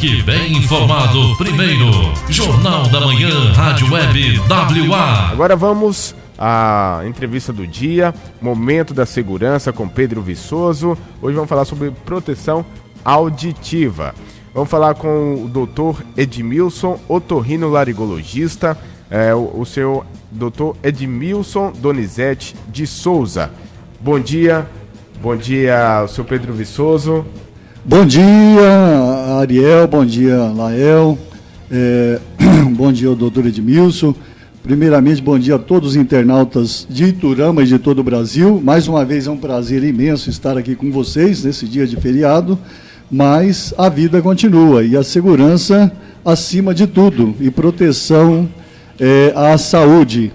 Fique bem informado primeiro. Jornal da Manhã, Rádio Web WA. Agora vamos à entrevista do dia, Momento da Segurança com Pedro Viçoso. Hoje vamos falar sobre proteção auditiva. Vamos falar com o Dr. Edmilson, otorrinolaringologista, o seu Dr. Edmilson Donizete de Souza. Bom dia, seu Pedro Viçoso. Bom dia, Ariel, bom dia, Lael, bom dia ao doutor Edmilson. Primeiramente, bom dia a todos os internautas de Iturama e de todo o Brasil. Mais uma vez é um prazer imenso estar aqui com vocês nesse dia de feriado, mas a vida continua e a segurança acima de tudo e proteção à saúde.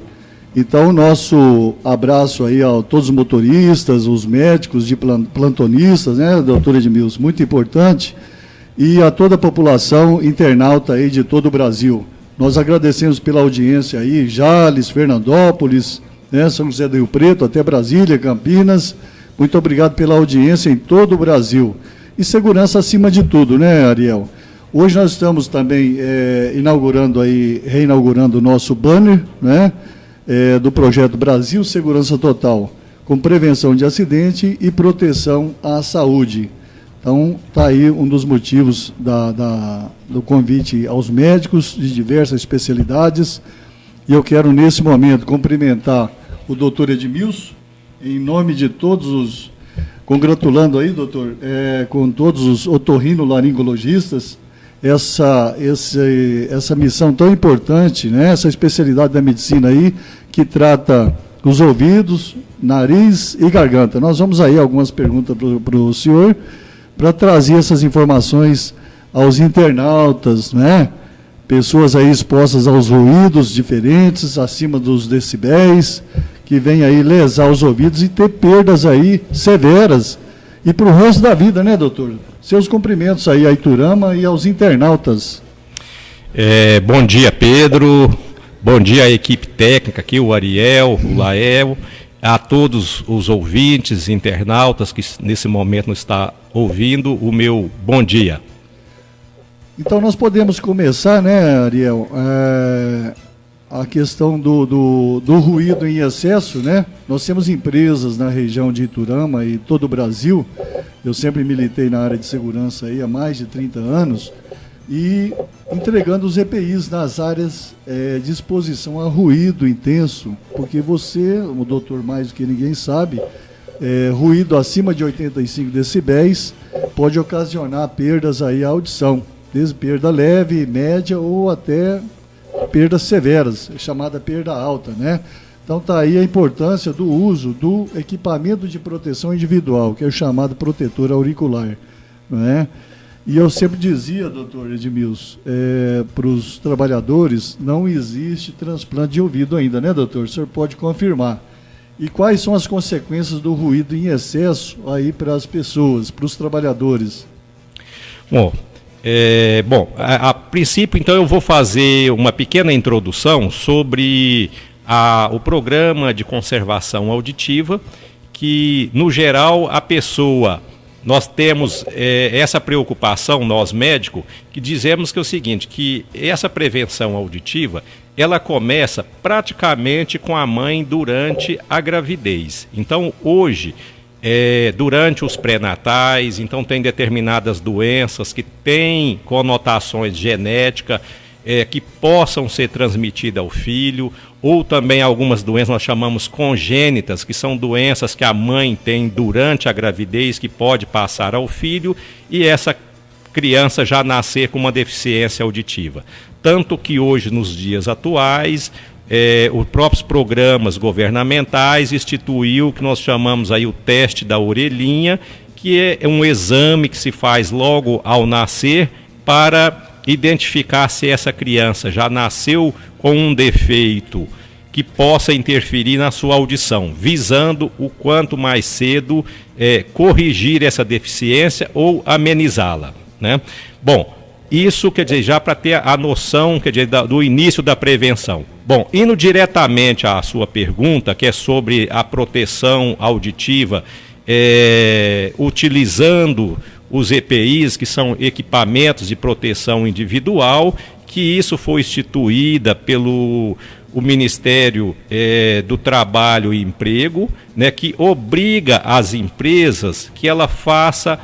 Então, nosso abraço aí a todos os motoristas, os médicos, de plantonistas, né, doutor Edmilson, muito importante, e a toda a população internauta aí de todo o Brasil. Nós agradecemos pela audiência aí, Jales, Fernandópolis, né, São José do Rio Preto, até Brasília, Campinas. Muito obrigado pela audiência em todo o Brasil. E segurança acima de tudo, né, Ariel? Hoje nós estamos também reinaugurando o nosso banner, né, do projeto Brasil Segurança Total, com prevenção de acidente e proteção à saúde. Então, está aí um dos motivos do convite aos médicos de diversas especialidades. E eu quero, nesse momento, cumprimentar o doutor Edmilson, em nome de todos os... Congratulando aí, doutor, com todos os otorrinolaringologistas, essa missão tão importante, né? Essa especialidade da medicina aí, que trata os ouvidos, nariz e garganta. Nós vamos aí algumas perguntas para o senhor, para trazer essas informações aos internautas, né? Pessoas aí expostas aos ruídos diferentes, acima dos decibéis, que vem aí lesar os ouvidos e ter perdas aí severas. E para o resto da vida, né, doutor? Seus cumprimentos aí a Iturama e aos internautas. Bom dia, Pedro. Bom dia à equipe técnica aqui, o Ariel, o Lael, a todos os ouvintes, internautas que nesse momento nos está ouvindo, o meu bom dia. Então nós podemos começar, né, Ariel, a questão do ruído em excesso, né? Nós temos empresas na região de Iturama e todo o Brasil. Eu sempre militei na área de segurança aí há mais de 30 anos e entregando os EPIs nas áreas de exposição a ruído intenso, porque você, o doutor mais do que ninguém sabe, ruído acima de 85 decibéis pode ocasionar perdas aí à audição, desde perda leve, média ou até perdas severas, chamada perda alta, né? Então está aí a importância do uso do equipamento de proteção individual, que é o chamado protetor auricular, não é? E eu sempre dizia, doutor Edmilson, para os trabalhadores, não existe transplante de ouvido ainda, né, doutor? O senhor pode confirmar. E quais são as consequências do ruído em excesso aí para as pessoas, para os trabalhadores? A princípio, então, eu vou fazer uma pequena introdução sobre o programa de conservação auditiva, que, no geral, nós temos essa preocupação, nós médicos, que dizemos que é o seguinte, que essa prevenção auditiva, ela começa praticamente com a mãe durante a gravidez. Então, hoje, durante os pré-natais, então tem determinadas doenças que têm conotações genéticas, que possam ser transmitidas ao filho, ou também algumas doenças nós chamamos congênitas, que são doenças que a mãe tem durante a gravidez, que pode passar ao filho, e essa criança já nascer com uma deficiência auditiva. Tanto que hoje, nos dias atuais, os próprios programas governamentais instituiu o que nós chamamos aí o teste da orelhinha, que é um exame que se faz logo ao nascer para identificar se essa criança já nasceu com um defeito que possa interferir na sua audição, visando o quanto mais cedo corrigir essa deficiência ou amenizá-la, né? Bom, isso quer dizer, já para ter a noção, quer dizer, do início da prevenção. Bom, indo diretamente à sua pergunta, que é sobre a proteção auditiva, utilizando os EPIs, que são equipamentos de proteção individual, que isso foi instituída pelo o Ministério do Trabalho e Emprego, né, que obriga as empresas que ela faça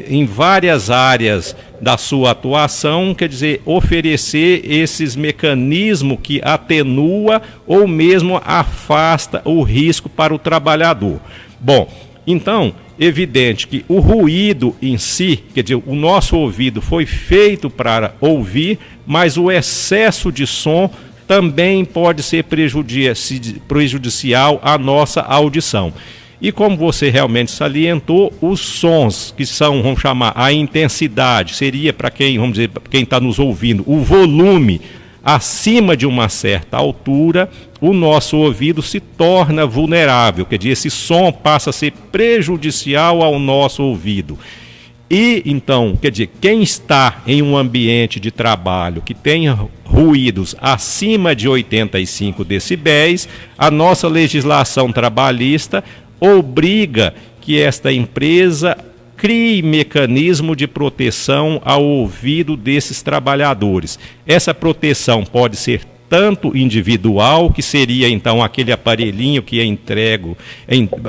em várias áreas da sua atuação, quer dizer, oferecer esses mecanismos que atenua ou mesmo afasta o risco para o trabalhador. Bom, então, evidente que o ruído em si, quer dizer, o nosso ouvido foi feito para ouvir, mas o excesso de som também pode ser prejudicial à nossa audição. E como você realmente salientou, os sons que são, vamos chamar, a intensidade, seria para quem, vamos dizer, quem está nos ouvindo, o volume acima de uma certa altura, o nosso ouvido se torna vulnerável, quer dizer, esse som passa a ser prejudicial ao nosso ouvido. E, então, quer dizer, quem está em um ambiente de trabalho que tenha ruídos acima de 85 decibéis, a nossa legislação trabalhista obriga que esta empresa crie mecanismo de proteção ao ouvido desses trabalhadores. Essa proteção pode ser tanto individual, que seria então aquele aparelhinho que é entregue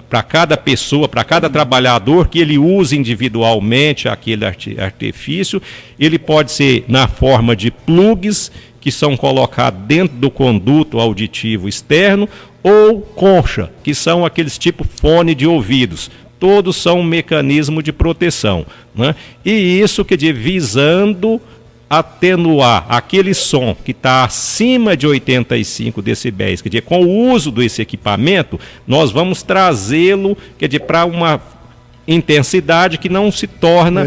para cada pessoa, para cada trabalhador, que ele use individualmente aquele artifício. Ele pode ser na forma de plugs, que são colocados dentro do conduto auditivo externo, ou concha, que são aqueles tipo fone de ouvidos. Todos são um mecanismo de proteção, né? E isso, quer dizer, visando atenuar aquele som que está acima de 85 decibéis, quer dizer, com o uso desse equipamento, nós vamos trazê-lo, quer dizer, para uma intensidade que não se torna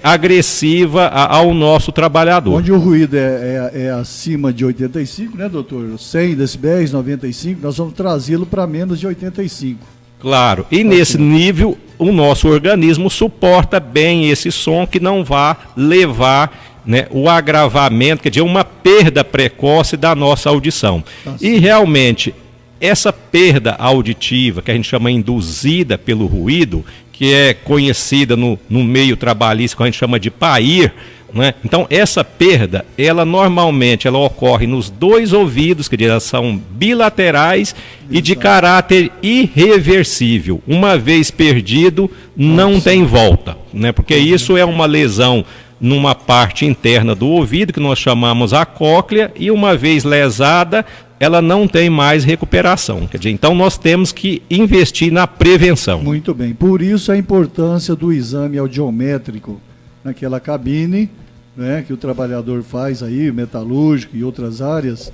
agressiva ao nosso trabalhador. Onde o ruído é acima de 85, né, doutor? 100 decibéis, 95, nós vamos trazê-lo para menos de 85. Claro, e nesse nível o nosso organismo suporta bem esse som, que não vá levar, né, o agravamento, quer dizer, uma perda precoce da nossa audição. E realmente, essa perda auditiva, que a gente chama induzida pelo ruído, que é conhecida no meio trabalhista, que a gente chama de PAIR, né? Então, essa perda, ela normalmente ocorre nos dois ouvidos, que elas são bilaterais e de caráter irreversível. Uma vez perdido, não tem volta, né? Porque isso é uma lesão numa parte interna do ouvido, que nós chamamos a cóclea, e uma vez lesada, ela não tem mais recuperação. Quer dizer, então nós temos que investir na prevenção. Muito bem, por isso a importância do exame audiométrico naquela cabine, né, que o trabalhador faz aí, metalúrgico e outras áreas,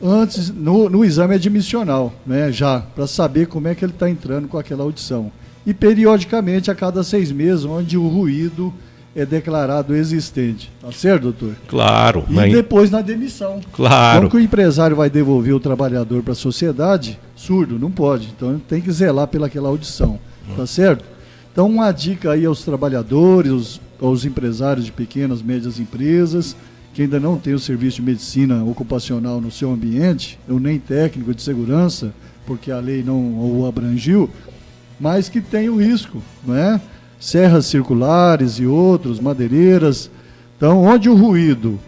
antes, no exame admissional, né, já, para saber como é que ele está entrando com aquela audição. E periodicamente, a cada 6 meses, onde o ruído é declarado existente. Tá certo, doutor? Claro. E depois na demissão. Claro. Como que o empresário vai devolver o trabalhador para a sociedade? Surdo, não pode. Então tem que zelar pelaquela audição. Tá certo? Então uma dica aí aos trabalhadores, aos empresários de pequenas, médias empresas, que ainda não tem o serviço de medicina ocupacional no seu ambiente, ou nem técnico de segurança, porque a lei não o abrangiu, mas que tem o risco, não é? Serras circulares e outros, madeireiras. Então, onde o ruído,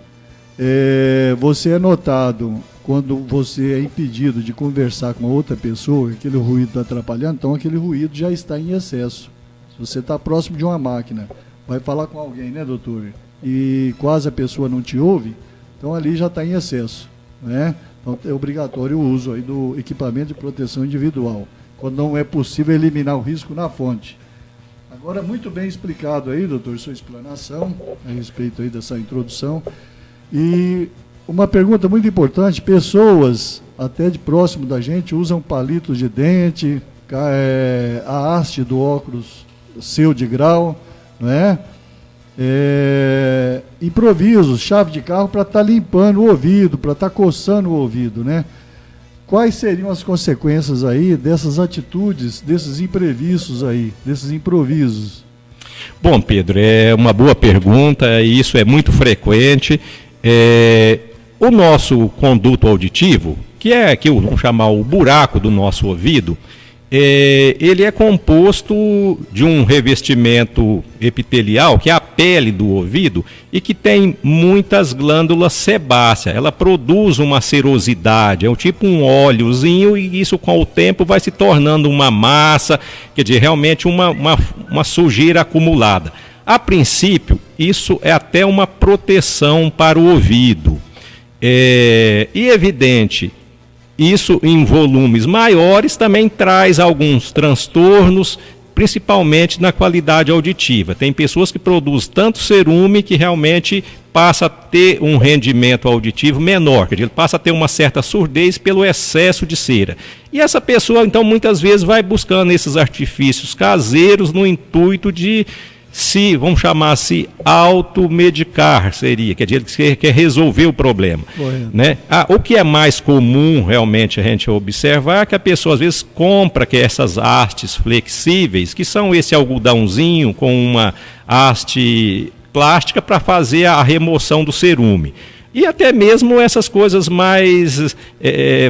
você é notado quando você é impedido de conversar com outra pessoa, aquele ruído está atrapalhando, então aquele ruído já está em excesso. Se você está próximo de uma máquina, vai falar com alguém, né, doutor? E quase a pessoa não te ouve, então ali já está em excesso, né? Então é obrigatório o uso aí do equipamento de proteção individual, quando não é possível eliminar o risco na fonte. Agora, muito bem explicado aí, doutor, sua explanação a respeito aí dessa introdução. E uma pergunta muito importante: pessoas até de próximo da gente usam palitos de dente, a haste do óculos seu de grau, não é? Improvisos, chave de carro para estar limpando o ouvido, para estar coçando o ouvido, né? Quais seriam as consequências aí dessas atitudes, desses imprevistos aí, desses improvisos? Bom, Pedro, é uma boa pergunta, e isso é muito frequente. O nosso conduto auditivo, que é aqui, vamos chamar o buraco do nosso ouvido, ele é composto de um revestimento epitelial, que é a pele do ouvido, e que tem muitas glândulas sebáceas. Ela produz uma serosidade, é tipo um óleozinho, e isso com o tempo vai se tornando uma massa, quer dizer, realmente uma sujeira acumulada. A princípio, isso é até uma proteção para o ouvido. E evidente, isso em volumes maiores também traz alguns transtornos, principalmente na qualidade auditiva. Tem pessoas que produzem tanto cerume que realmente passa a ter um rendimento auditivo menor, quer dizer, ele passa a ter uma certa surdez pelo excesso de cera. E essa pessoa, então, muitas vezes vai buscando esses artifícios caseiros no intuito de vamos chamar assim, automedicar, seria, quer dizer, ele quer resolver o problema. Né? O que é mais comum realmente a gente observar é que a pessoa às vezes compra essas hastes flexíveis, que são esse algodãozinho com uma haste plástica para fazer a remoção do cerume. E até mesmo essas coisas mais,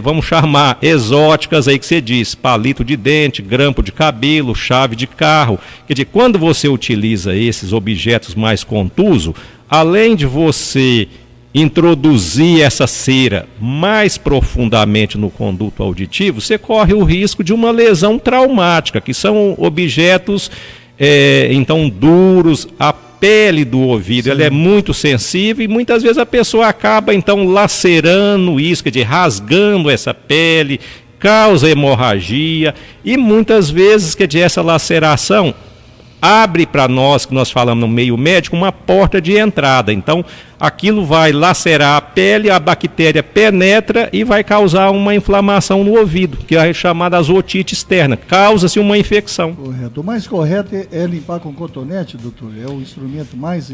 vamos chamar, exóticas aí que você diz, palito de dente, grampo de cabelo, chave de carro. Quer dizer, quando você utiliza esses objetos mais contusos, além de você introduzir essa cera mais profundamente no conduto auditivo, você corre o risco de uma lesão traumática, que são objetos, então, duros, a pele do ouvido, ela é muito sensível, e muitas vezes a pessoa acaba então lacerando isso, quer dizer, rasgando essa pele, causa hemorragia, e muitas vezes, quer dizer, essa laceração abre para nós, que nós falamos no meio médico, uma porta de entrada. Então, aquilo vai lacerar a pele, a bactéria penetra e vai causar uma inflamação no ouvido, que é chamada otite externa. Causa-se uma infecção. Correto. O mais correto é limpar com cotonete, doutor? É o instrumento mais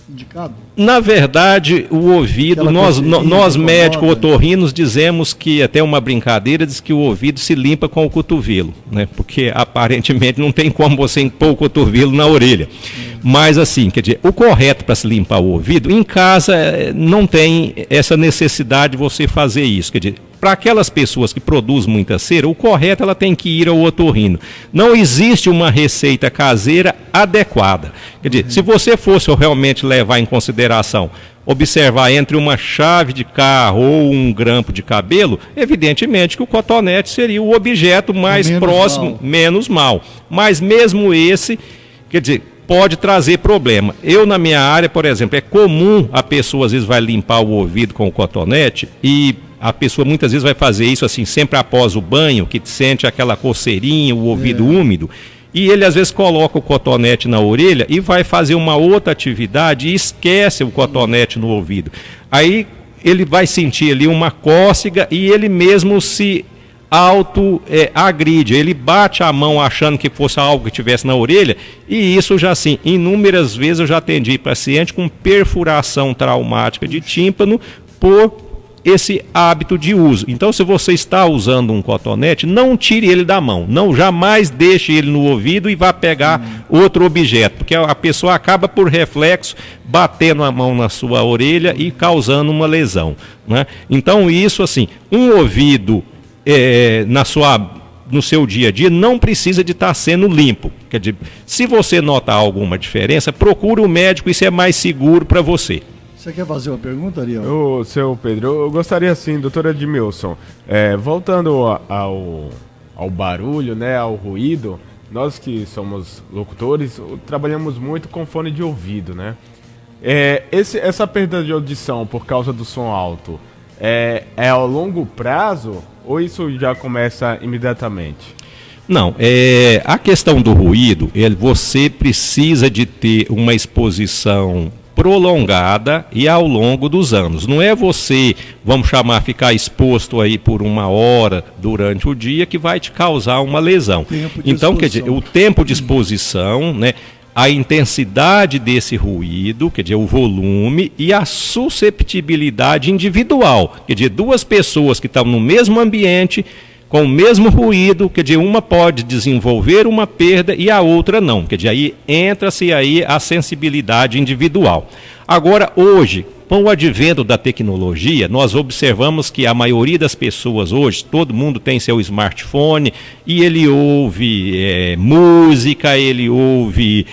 indicado? Na verdade, o ouvido, nós médicos otorrinos dizemos que, até uma brincadeira, diz que o ouvido se limpa com o cotovelo, né? Porque aparentemente não tem como você pôr o cotovelo na orelha. Mas assim, quer dizer, o correto para se limpar o ouvido, em casa não tem essa necessidade de você fazer isso. Quer dizer, para aquelas pessoas que produzem muita cera, o correto ela tem que ir ao otorrino. Não existe uma receita caseira adequada. Quer dizer, se você fosse realmente levar em consideração, observar entre uma chave de carro ou um grampo de cabelo, evidentemente que o cotonete seria o objeto mais próximo, menos mal. Mas mesmo esse, quer dizer, pode trazer problema. Eu, na minha área, por exemplo, é comum a pessoa às vezes vai limpar o ouvido com o cotonete e a pessoa muitas vezes vai fazer isso assim, sempre após o banho, que sente aquela coceirinha, o ouvido úmido, e ele às vezes coloca o cotonete na orelha e vai fazer uma outra atividade e esquece o cotonete no ouvido. Aí ele vai sentir ali uma cócega e ele mesmo se agride, ele bate a mão achando que fosse algo que tivesse na orelha, e isso já assim, inúmeras vezes eu já atendi paciente com perfuração traumática de tímpano por esse hábito de uso. Então, se você está usando um cotonete, não tire ele da mão, não jamais deixe ele no ouvido e vá pegar outro objeto, porque a pessoa acaba por reflexo batendo a mão na sua orelha e causando uma lesão, né? Então, isso assim, um ouvido no seu dia a dia não precisa de estar sendo limpo. Quer dizer, se você notar alguma diferença, procure o médico, isso é mais seguro para você. Você quer fazer uma pergunta, Ariel? Seu Pedro, eu gostaria sim, doutor Edmilson, voltando ao barulho, né, ao ruído, nós que somos locutores, trabalhamos muito com fone de ouvido, né? Essa perda de audição por causa do som alto, é ao longo prazo ou isso já começa imediatamente? Não, a questão do ruído, você precisa de ter uma exposição prolongada e ao longo dos anos. Não é você, vamos chamar, ficar exposto aí por 1 hora durante o dia que vai te causar uma lesão. Então, quer dizer, o tempo de exposição, né, a intensidade desse ruído, quer dizer, o volume e a susceptibilidade individual. Quer dizer, duas pessoas que estão no mesmo ambiente com o mesmo ruído, quer dizer, uma pode desenvolver uma perda e a outra não. Quer dizer, aí entra-se aí a sensibilidade individual. Agora, hoje, com o advento da tecnologia, nós observamos que a maioria das pessoas hoje, todo mundo tem seu smartphone e ele ouve música, ele ouve,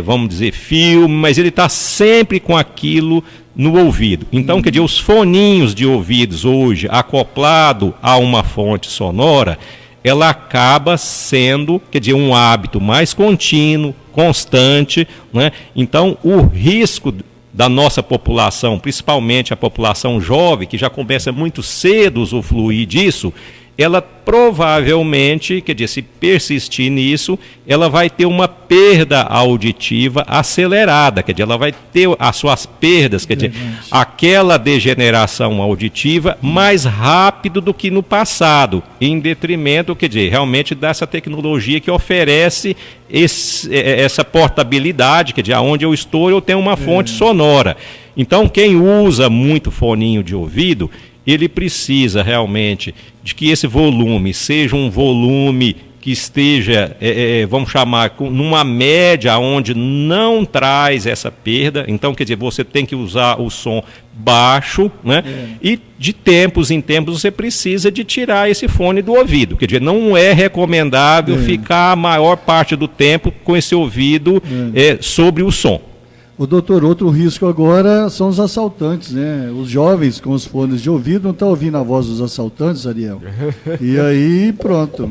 vamos dizer, filme, mas ele está sempre com aquilo no ouvido. Então, quer dizer, os foninhos de ouvidos hoje, acoplado a uma fonte sonora, ela acaba sendo, quer dizer, um hábito mais contínuo, constante, né? Então, o risco da nossa população, principalmente a população jovem, que já começa muito cedo a usufruir disso, ela provavelmente, quer dizer, se persistir nisso, ela vai ter uma perda auditiva acelerada, quer dizer, ela vai ter as suas perdas, quer dizer, aquela degeneração auditiva mais rápido do que no passado, em detrimento, quer dizer, realmente dessa tecnologia que oferece essa portabilidade, quer dizer, onde eu estou eu tenho uma fonte sonora. Então, quem usa muito foninho de ouvido, ele precisa realmente de que esse volume seja um volume que esteja, vamos chamar, numa média onde não traz essa perda. Então, quer dizer, você tem que usar o som baixo, né? E de tempos em tempos você precisa de tirar esse fone do ouvido. Quer dizer, não é recomendável ficar a maior parte do tempo com esse ouvido sobre o som. O doutor, outro risco agora são os assaltantes, né? Os jovens com os fones de ouvido não estão ouvindo a voz dos assaltantes, Ariel. E aí, pronto,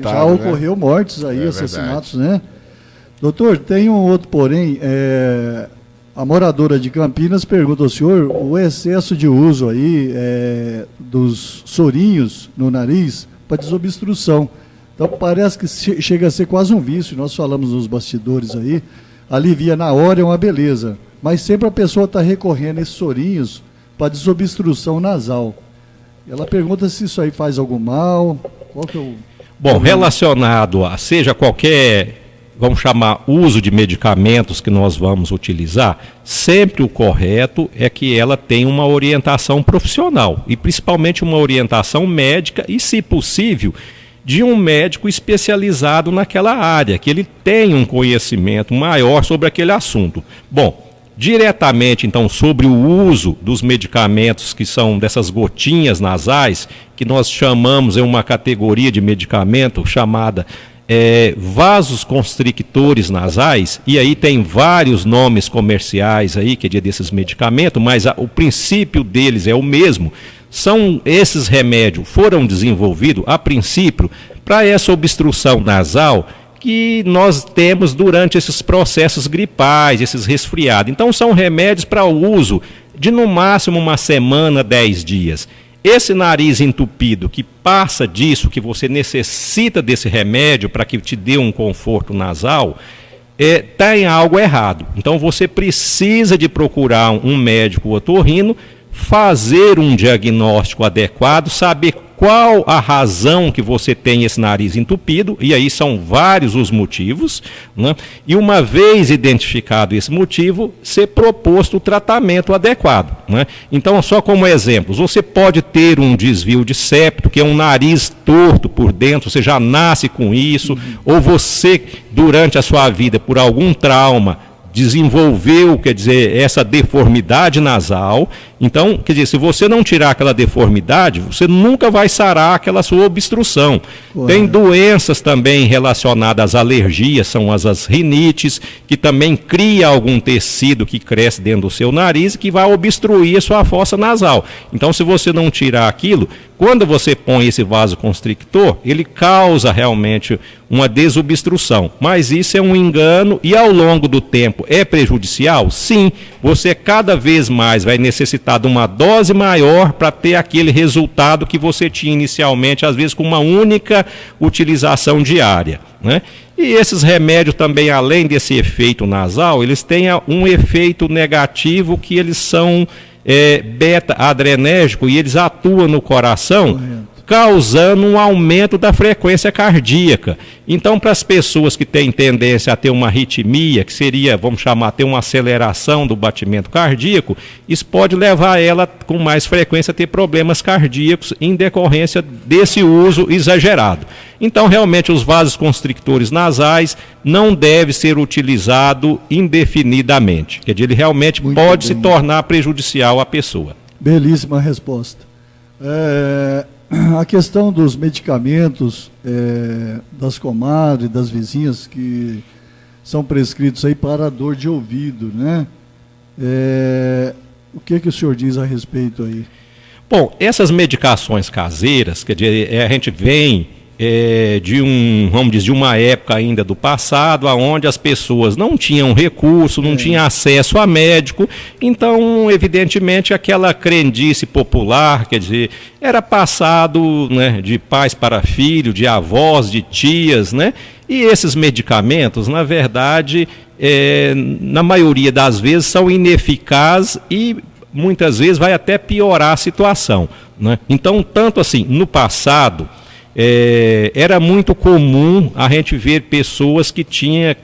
já ocorreu mortes aí, assassinatos, né? Doutor, tem um outro porém, a moradora de Campinas pergunta ao senhor o excesso de uso aí dos sorinhos no nariz para desobstrução. Então parece que chega a ser quase um vício, nós falamos nos bastidores aí, alivia na hora, é uma beleza. Mas sempre a pessoa está recorrendo a esses sorinhos para desobstrução nasal. Ela pergunta se isso aí faz algum mal. Qual que é o... Bom, relacionado a seja qualquer, vamos chamar, uso de medicamentos que nós vamos utilizar, sempre o correto é que ela tenha uma orientação profissional. E principalmente uma orientação médica e, se possível, de um médico especializado naquela área, que ele tenha um conhecimento maior sobre aquele assunto. Bom, diretamente então sobre o uso dos medicamentos que são dessas gotinhas nasais, que nós chamamos em uma categoria de medicamento chamada vasos constrictores nasais, e aí tem vários nomes comerciais aí, que é desses medicamentos, mas o princípio deles é o mesmo. Esses remédios foram desenvolvidos, a princípio, para essa obstrução nasal que nós temos durante esses processos gripais, esses resfriados. Então, são remédios para o uso de, no máximo, uma semana, 10 dias. Esse nariz entupido que passa disso, que você necessita desse remédio para que te dê um conforto nasal, está em algo errado. Então, você precisa de procurar um médico otorrino, fazer um diagnóstico adequado, saber qual a razão que você tem esse nariz entupido, e aí são vários os motivos, né? E uma vez identificado esse motivo, ser proposto o tratamento adequado, né? Então, só como exemplo, você pode ter um desvio de septo, que é um nariz torto por dentro, você já nasce com isso, ou você, durante a sua vida, por algum trauma, desenvolveu, quer dizer, essa deformidade nasal. Então, quer dizer, se você não tirar aquela deformidade, você nunca vai sarar aquela sua obstrução. Tem doenças também relacionadas às alergias, são as rinites, que também cria algum tecido que cresce dentro do seu nariz e que vai obstruir a sua fossa nasal. Então, se você não tirar aquilo, quando você põe esse vasoconstrictor, ele causa realmente uma desobstrução. Mas isso é um engano e ao longo do tempo é prejudicial? Sim, você cada vez mais vai necessitar de uma dose maior para ter aquele resultado que você tinha inicialmente, às vezes com uma única utilização diária, né? E esses remédios também, além desse efeito nasal, eles têm um efeito negativo que eles são beta-adrenérgico e eles atuam no coração causando um aumento da frequência cardíaca. Então, para as pessoas que têm tendência a ter uma arritmia, que seria, vamos chamar, ter uma aceleração do batimento cardíaco, isso pode levar ela com mais frequência a ter problemas cardíacos em decorrência desse uso exagerado. Então, realmente, os vasoconstrictores nasais não devem ser utilizados indefinidamente. Quer dizer, ele realmente pode se tornar prejudicial à pessoa. Belíssima resposta. A questão dos medicamentos das comadres, das vizinhas que são prescritos aí para a dor de ouvido, né? O que o senhor diz a respeito aí? Bom, essas medicações caseiras, quer dizer, a gente vem vamos dizer, de uma época ainda do passado, onde as pessoas não tinham recurso, não tinham acesso a médico, então, evidentemente, aquela crendice popular, quer dizer, era passado, né, de pais para filho, de avós, de tias, né? E esses medicamentos, na verdade, na maioria das vezes, são ineficazes e muitas vezes vai até piorar a situação, né? Então, tanto assim, no passado, era muito comum a gente ver pessoas que tinham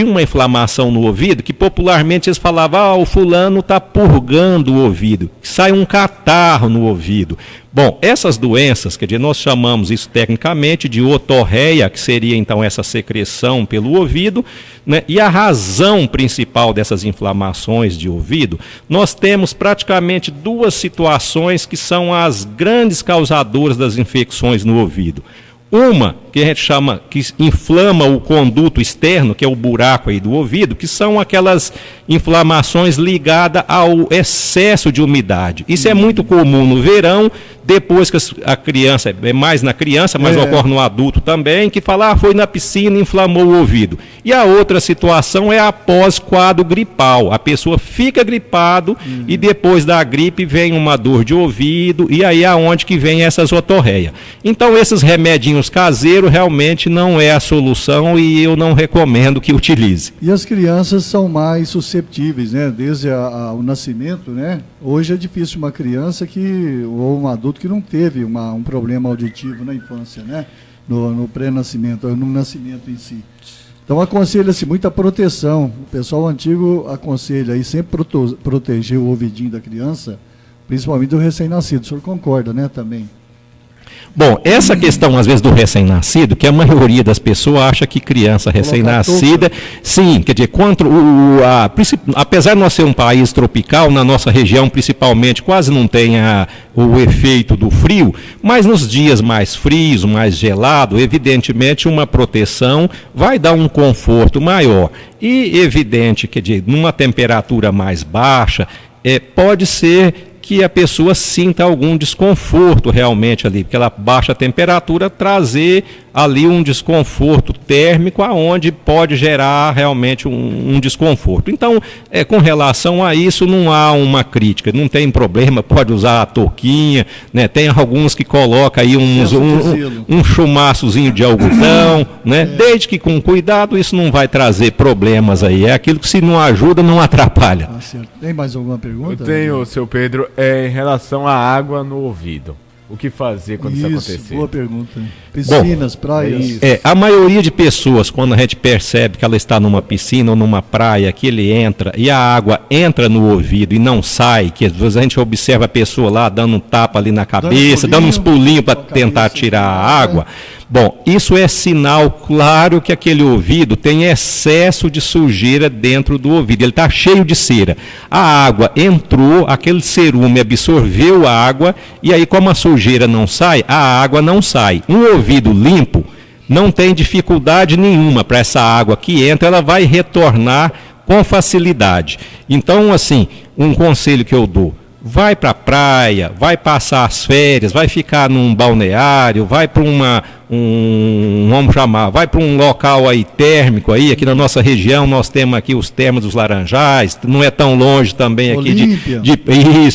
uma inflamação no ouvido, que popularmente eles falavam, o fulano está purgando o ouvido, que sai um catarro no ouvido. Bom, essas doenças, quer dizer, nós chamamos isso tecnicamente de otorreia, que seria então essa secreção pelo ouvido, né? E a razão principal dessas inflamações de ouvido, nós temos praticamente duas situações que são as grandes causadoras das infecções no ouvido. Uma, que a gente chama, que inflama o conduto externo, que é o buraco aí do ouvido, que são aquelas inflamações ligadas ao excesso de umidade. Isso é muito comum no verão, depois que a criança, mais na criança, mas ocorre no adulto também, que fala, foi na piscina e inflamou o ouvido. E a outra situação é após quadro gripal. A pessoa fica gripado e depois da gripe vem uma dor de ouvido, e aí é onde que vem essas otorreias. Então esses remedinhos caseiros realmente não é a solução e eu não recomendo que utilize. E as crianças são mais susceptíveis, né? Desde o nascimento, né? Hoje é difícil uma criança ou um adulto que não teve um problema auditivo na infância, né? No pré-nascimento, no nascimento em si. Então aconselha-se muita proteção. O pessoal antigo aconselha aí sempre proteger o ouvidinho da criança, principalmente do recém-nascido. O senhor concorda, né, também? Bom, essa questão, às vezes, do recém-nascido, que a maioria das pessoas acha que criança recém-nascida, sim, quer dizer, apesar de nós ser um país tropical, na nossa região, principalmente, quase não tem o efeito do frio, mas nos dias mais frios, mais gelados, evidentemente, uma proteção vai dar um conforto maior. E, evidente, quer dizer, numa temperatura mais baixa, pode ser que a pessoa sinta algum desconforto realmente ali, porque ela baixa a temperatura, trazer ali um desconforto térmico, aonde pode gerar realmente um desconforto. Então, com relação a isso, não há uma crítica, não tem problema, pode usar a touquinha, né? Tem alguns que colocam aí um chumaçozinho de algodão, né? Desde que com cuidado, isso não vai trazer problemas aí, é aquilo que se não ajuda, não atrapalha. Certo. Tem mais alguma pergunta? Eu tenho, seu Pedro, em relação à água no ouvido. O que fazer quando isso acontecer? Boa pergunta. Piscinas, praias. A maioria de pessoas, quando a gente percebe que ela está numa piscina ou numa praia, que ele entra e a água entra no ouvido e não sai, que às vezes a gente observa a pessoa lá dando um tapa ali na cabeça, dando uns pulinhos para tentar tirar a água. Bom, isso é sinal claro que aquele ouvido tem excesso de sujeira dentro do ouvido. Ele está cheio de cera. A água entrou, aquele cerume absorveu a água e aí, como a sujeira não sai, a água não sai. Um ouvido limpo não tem dificuldade nenhuma para essa água que entra, ela vai retornar com facilidade. Então, assim, um conselho que eu dou: vai para a praia, vai passar as férias, vai ficar num balneário, vai para vai para um local aí térmico aí, aqui na nossa região nós temos aqui os termos dos Laranjais, não é tão longe também aqui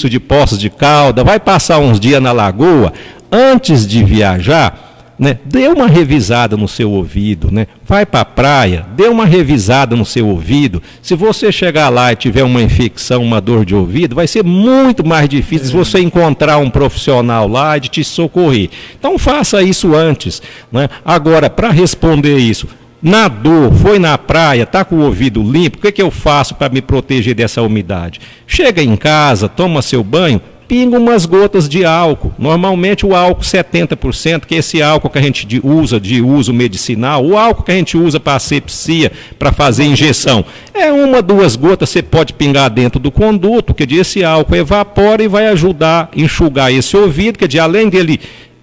de Poços de Caldas, vai passar uns dias na lagoa, antes de viajar, né, dê uma revisada no seu ouvido, né? Vai para a praia, dê uma revisada no seu ouvido. Se você chegar lá e tiver uma infecção, uma dor de ouvido, vai ser muito mais difícil você encontrar um profissional lá de te socorrer. Então faça isso antes, né? Agora, para responder isso, nadou, foi na praia, está com o ouvido limpo, o que eu faço para me proteger dessa umidade? Chega em casa, toma seu banho, pinga umas gotas de álcool. Normalmente o álcool 70%, que é esse álcool que a gente usa de uso medicinal, o álcool que a gente usa para asepsia, para fazer injeção. É 1, 2 gotas, você pode pingar dentro do conduto, que esse álcool evapora e vai ajudar a enxugar esse ouvido, que além dele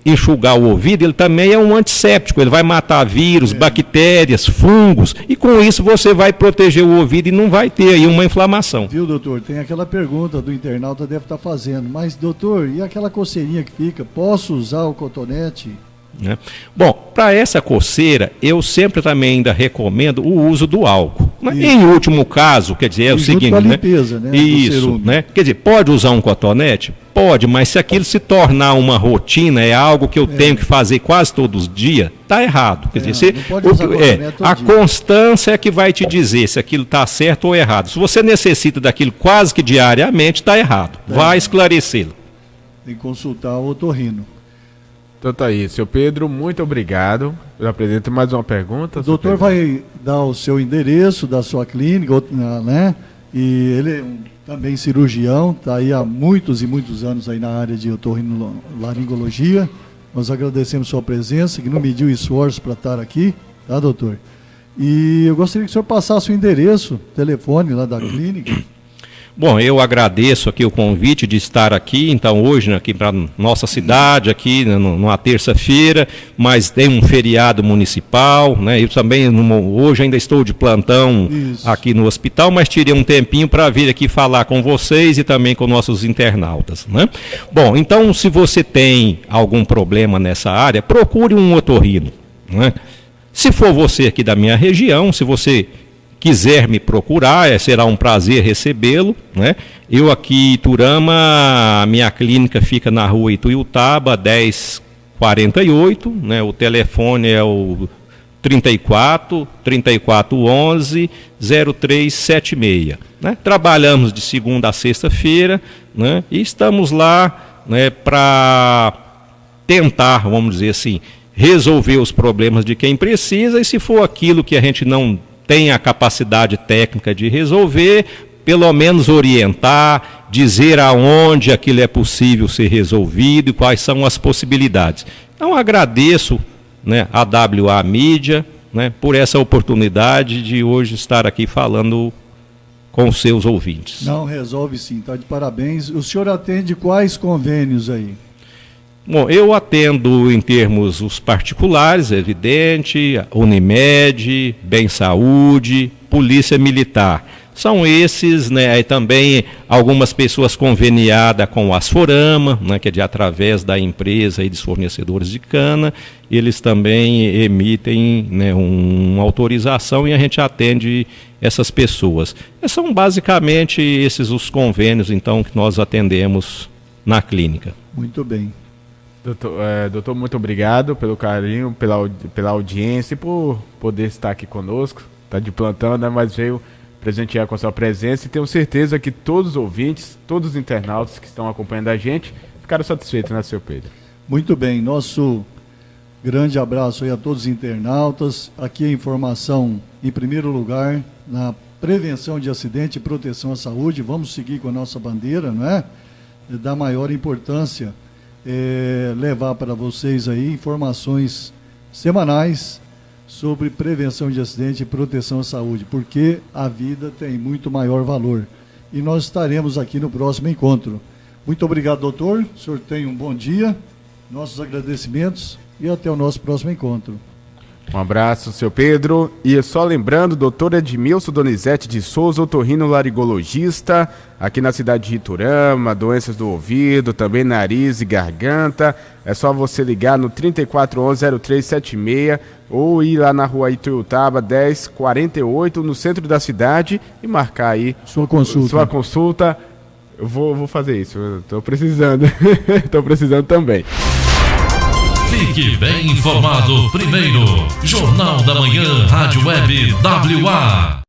enxugar o ouvido, ele também é um antisséptico, ele vai matar vírus, bactérias, fungos, e com isso você vai proteger o ouvido e não vai ter aí uma inflamação. Viu, doutor? Tem aquela pergunta do internauta, deve estar fazendo, mas doutor, e aquela coceirinha que fica, posso usar o cotonete? Né? Bom, para essa coceira, eu sempre também ainda recomendo o uso do álcool. Em último caso, quer dizer, é o seguinte, com a limpeza, né? Isso, né? Quer dizer, pode usar um cotonete? Pode, mas se aquilo se tornar uma rotina, é algo que eu tenho que fazer quase todos os dias, está errado. Quer dizer, a constância é que vai te dizer se aquilo está certo ou errado. Se você necessita daquilo quase que diariamente, está errado. Vai esclarecê-lo. Tem que consultar o otorrino. Então tá aí, seu Pedro, muito obrigado. Eu apresento mais uma pergunta. O doutor vai dar o seu endereço da sua clínica, né? E ele é também cirurgião, está aí há muitos e muitos anos aí na área de otorrinolaringologia. Nós agradecemos sua presença, que não mediu esforço para estar aqui, tá, doutor? E eu gostaria que o senhor passasse o endereço, telefone lá da clínica. Bom, eu agradeço aqui o convite de estar aqui, então hoje aqui para nossa cidade, aqui numa terça-feira, mas tem um feriado municipal, né? Eu também hoje ainda estou de plantão aqui no hospital, mas tirei um tempinho para vir aqui falar com vocês e também com nossos internautas, né? Bom, então se você tem algum problema nessa área, procure um otorrino, né? Se for você aqui da minha região, se você quiser me procurar, será um prazer recebê-lo, né? Eu aqui em Iturama, a minha clínica fica na rua Ituiutaba, 1048, né? O telefone é o 3411 0376, né? Trabalhamos de segunda a sexta-feira, né? E estamos lá, né, para tentar, vamos dizer assim, resolver os problemas de quem precisa, e se for aquilo que a gente não tem a capacidade técnica de resolver, pelo menos orientar, dizer aonde aquilo é possível ser resolvido e quais são as possibilidades. Então agradeço, né, a WA Mídia, né, por essa oportunidade de hoje estar aqui falando com os seus ouvintes. Não, resolve sim, está de parabéns. O senhor atende quais convênios aí? Bom, eu atendo em termos os particulares, é evidente, Unimed, Bem Saúde, Polícia Militar. São esses, né, aí também algumas pessoas conveniadas com o Asforama, né, que é através da empresa e dos fornecedores de cana, eles também emitem, né, uma autorização e a gente atende essas pessoas. São basicamente esses os convênios, então, que nós atendemos na clínica. Muito bem. Doutor, muito obrigado pelo carinho, pela audiência e por poder estar aqui conosco. Está de plantão, né, mas veio presentear com a sua presença, e tenho certeza que todos os ouvintes, todos os internautas que estão acompanhando a gente, ficaram satisfeitos, né, seu Pedro? Muito bem, nosso grande abraço aí a todos os internautas. Aqui a informação em primeiro lugar na prevenção de acidente e proteção à saúde. Vamos seguir com a nossa bandeira, não é? Da maior importância. Levar para vocês aí informações semanais sobre prevenção de acidente e proteção à saúde, porque a vida tem muito maior valor. E nós estaremos aqui no próximo encontro. Muito obrigado, doutor. O senhor tenha um bom dia, nossos agradecimentos e até o nosso próximo encontro. Um abraço, seu Pedro. E só lembrando, doutor Edmilson Donizete de Souza, otorrinolaringologista, aqui na cidade de Iturama, doenças do ouvido, também nariz e garganta. É só você ligar no 3411-0376 ou ir lá na rua Ituiutaba, 1048, no centro da cidade, e marcar aí sua consulta. Eu vou fazer isso, eu tô precisando. Tô precisando também. Fique bem informado primeiro. Jornal da Manhã, Rádio Web WA.